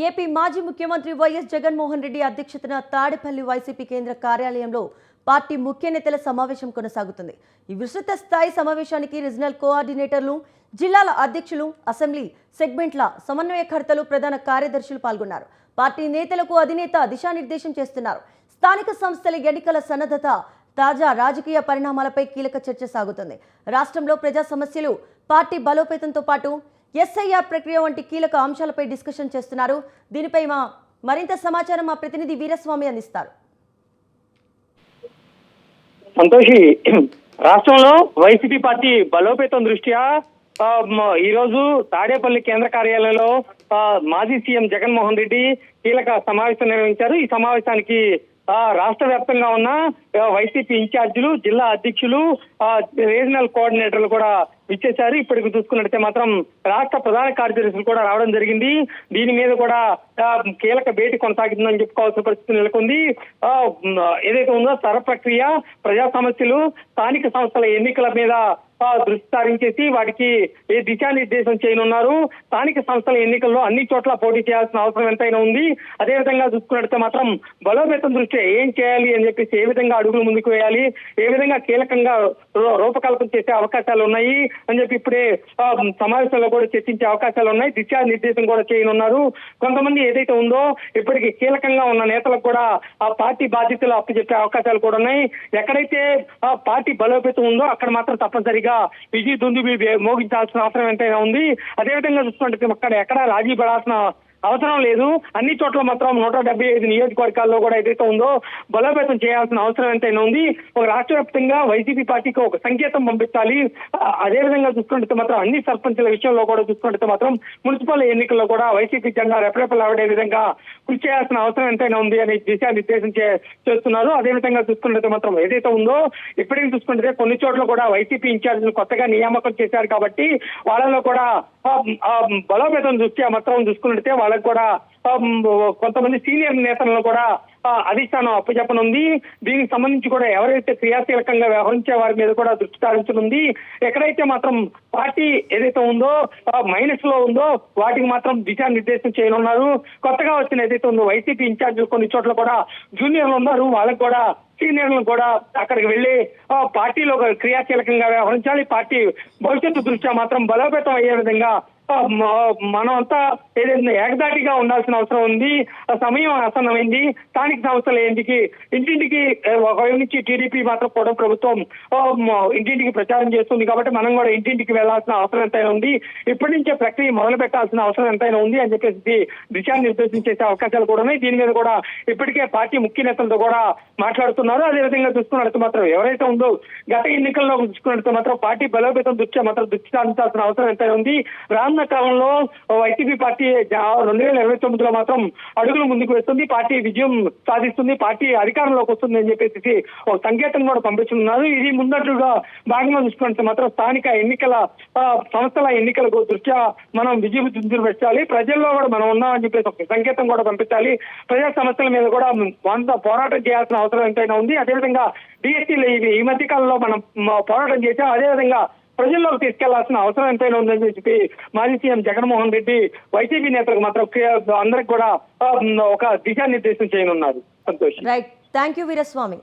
AP మాజీ ముఖ్యమంత్రి YS Jaganmohan Reddy అధ్యక్షతన తాడేపల్లి వైసీపీ కేంద్ర కార్యాలయంలో పార్టీ ముఖ్య నేతల సమావేశం కొనసాగుతుంది. ఈ విస్తృత స్థాయి సమావేశానికి రీజనల్ కోఆర్డినేటర్లు, జిల్లాల అధ్యక్షులు, అసెంబ్లీ సెగ్మెంట్ల సమన్వయకర్తలు, ప్రధాన కార్యదర్శులు పాల్గొన్నారు. పార్టీ నేతలకు అధినేత దిశానిర్దేశం చేస్తున్నారు. స్థానిక సంస్థల ఎన్నికల సన్నద్ధత, తాజా రాజకీయ పరిణామాలపై కీలక చర్చ సాగుతుంది. రాష్ట్రంలో ప్రజా సమస్యలు, పార్టీ బలోపేతంతో పాటు ఎస్ఐఆర్ ప్రక్రియ వంటి కీలక అంశాలపై డిస్కషన్ చేస్తున్నారు. దీనిపై మరింత సమాచారం మా ప్రతినిధి వీరస్వామి అందిస్తారు. సంతోషి, రాష్ట్రంలో వైసీపీ పార్టీ బలోపేతం దృష్ట్యా ఈ రోజు తాడేపల్లి కేంద్ర కార్యాలయంలో మాజీ సీఎం జగన్మోహన్ రెడ్డి కీలక సమావేశం నిర్వహించారు. ఈ సమావేశానికి రాష్ట్ర వ్యాప్తంగా ఉన్న వైసీపీ ఇన్ఛార్జీలు, జిల్లా అధ్యక్షులు, రీజనల్ కోఆర్డినేటర్లు కూడా ఇచ్చేశారు. ఇప్పటికి చూసుకున్నట్లయితే మాత్రం రాష్ట్ర ప్రధాన కార్యదర్శులు కూడా రావడం జరిగింది. దీని మీద కూడా కీలక భేటీ కొనసాగుతుందని చెప్పుకోవాల్సిన పరిస్థితి నెలకొంది. ఏదైతే ఉందో సర ప్రక్రియ, ప్రజా సమస్యలు, స్థానిక సంస్థల ఎన్నికల మీద దృష్టి సారించేసి వాటికి దిశానిర్దేశం చేయనున్నారు. స్థానిక సంస్థల ఎన్నికల్లో అన్ని చోట్ల పోటీ చేయాల్సిన అవసరం ఎంతైనా ఉంది. అదేవిధంగా చూసుకున్నట్లయితే మాత్రం బలోపేతం దృష్ట్యా ఏం చేయాలి అని చెప్పేసి, ఏ విధంగా అడుగులు ముందుకు వేయాలి, ఏ విధంగా కీలకంగా రూపకల్పన చేసే అవకాశాలు ఉన్నాయి అని చెప్పి ఇప్పుడే సమావేశంలో కూడా చర్చించే అవకాశాలు ఉన్నాయి. దిశానిర్దేశం కూడా చేయనున్నారు. కొంతమంది ఏదైతే ఉందో ఇప్పటికి కీలకంగా ఉన్న నేతలకు కూడా ఆ పార్టీ బాధ్యతలు అప్పచెప్పే అవకాశాలు కూడా ఉన్నాయి. ఎక్కడైతే పార్టీ బలోపేతం ఉందో అక్కడ మాత్రం తప్పనిసరిగా విజయ దుందుబి మోగించాల్సిన అవసరం ఎంతైనా ఉంది. అదేవిధంగా చూసుకుంటే అక్కడ ఎక్కడ రాజీ పడాల్సిన అవసరం లేదు. అన్ని చోట్ల మాత్రం 175 నియోజకవర్గాల్లో కూడా ఏదైతే ఉందో బలోపేతం చేయాల్సిన అవసరం ఎంతైనా ఉంది. ఒక రాష్ట్ర వ్యాప్తంగా వైసీపీ పార్టీకి ఒక సంకేతం పంపించాలి. అదేవిధంగా చూసుకుంటే మాత్రం అన్ని సర్పంచుల విషయంలో కూడా చూసుకుంటే మాత్రం మున్సిపల్ ఎన్నికల్లో కూడా వైసీపీ జెండా రెపరెపలాడే విధంగా కృషి చేయాల్సిన అవసరం ఎంతైనా ఉంది అని దిశానిర్దేశం చేస్తున్నారు. అదేవిధంగా చూసుకుంటే మాత్రం ఏదైతే ఉందో ఇప్పటికీ చూసుకుంటే కొన్ని చోట్ల కూడా వైసీపీ ఇన్ఛార్జీలు కొత్తగా నియామకం చేశారు కాబట్టి వాళ్ళలో కూడా బలోపేతం దృష్ట్యా మాత్రం చూసుకున్నట్టే వాళ్ళకి కూడా కొంతమంది సీనియర్ నేతలను కూడా అధిష్టానం అప్పచెప్పనుంది. దీనికి సంబంధించి కూడా ఎవరైతే క్రియాశీలకంగా వ్యవహరించే వారి మీద కూడా దృష్టి సారించనుంది. ఎక్కడైతే మాత్రం పార్టీ ఏదైతే ఉందో మైనస్ లో ఉందో వాటికి మాత్రం దిశానిర్దేశం చేయనున్నారు. కొత్తగా వచ్చిన ఏదైతే ఉందో వైసీపీ ఇన్ఛార్జీలు కొన్ని చోట్ల కూడా జూనియర్లు ఉన్నారు, వాళ్ళకు కూడా సీనియర్లను కూడా అక్కడికి వెళ్లి పార్టీలో క్రియాశీలకంగా వ్యవహరించాలి. పార్టీ భవిష్యత్తు దృష్ట్యా మాత్రం బలోపేతం అయ్యే విధంగా మనం అంతా ఏదైతే ఏకదాటిగా ఉండాల్సిన అవసరం ఉంది. సమయం ఆసన్నమైంది. స్థానిక సంస్థల ఇంటింటికి ఒక నుంచి టీడీపీ మాత్రం కూడా ప్రభుత్వం ఇంటింటికి ప్రచారం చేస్తుంది కాబట్టి మనం కూడా ఇంటింటికి వెళ్లాల్సిన అవసరం ఎంతైనా ఉంది. ఇప్పటి నుంచే ప్రక్రియ మొదలు పెట్టాల్సిన అవసరం ఎంతైనా ఉంది అని చెప్పేసి దిశానిర్దేశం చేసే అవకాశాలు కూడా ఉన్నాయి. దీని మీద కూడా ఇప్పటికే పార్టీ ముఖ్య నేతలతో కూడా మాట్లాడుతున్నారు. అదేవిధంగా చూసుకున్నట్టు మాత్రం ఎవరైతే ఉందో గత ఎన్నికల్లో చూసుకున్నట్టు మాత్రం పార్టీ బలోపేతం దృష్ట్యా మాత్రం దృష్టి సారించాల్సిన అవసరం ఎంతైనా ఉంది. రానున్న కాలంలో వైసీపీ పార్టీ 2029లో మాత్రం అడుగులు ముందుకు వేస్తుంది. పార్టీ విజయం సాధిస్తుంది, పార్టీ అధికారంలోకి వస్తుంది అని చెప్పేసి ఒక సంకేతం కూడా పంపిస్తున్నారు. ఇది ముందట్టుగా భాగంగా చూసుకుంటే మాత్రం స్థానిక ఎన్నికల సంస్థల ఎన్నికలకు దృష్ట్యా మనం విజయ దుందులు పెట్టాలి. ప్రజల్లో కూడా మనం ఉన్నామని చెప్పేసి ఒక సంకేతం కూడా పంపించాలి. ప్రజా సమస్యల మీద కూడా పోరాటం చేయాల్సిన అవసరం ఎంతైనా ఉంది. అదేవిధంగా డిఎస్సీలు ఈ మధ్య కాలంలో మనం పోరాటం చేసాం. అదేవిధంగా ప్రజల్లోకి తీసుకెళ్లాల్సిన అవసరం ఎంతైనా ఉందని చెప్పి మాజీ సీఎం జగన్మోహన్ రెడ్డి వైసీపీ నేతలకు మాత్రం అందరికి కూడా ఒక దిశానిర్దేశం చేయనున్నారు. Santosh. Right, thank you Veeraswamy.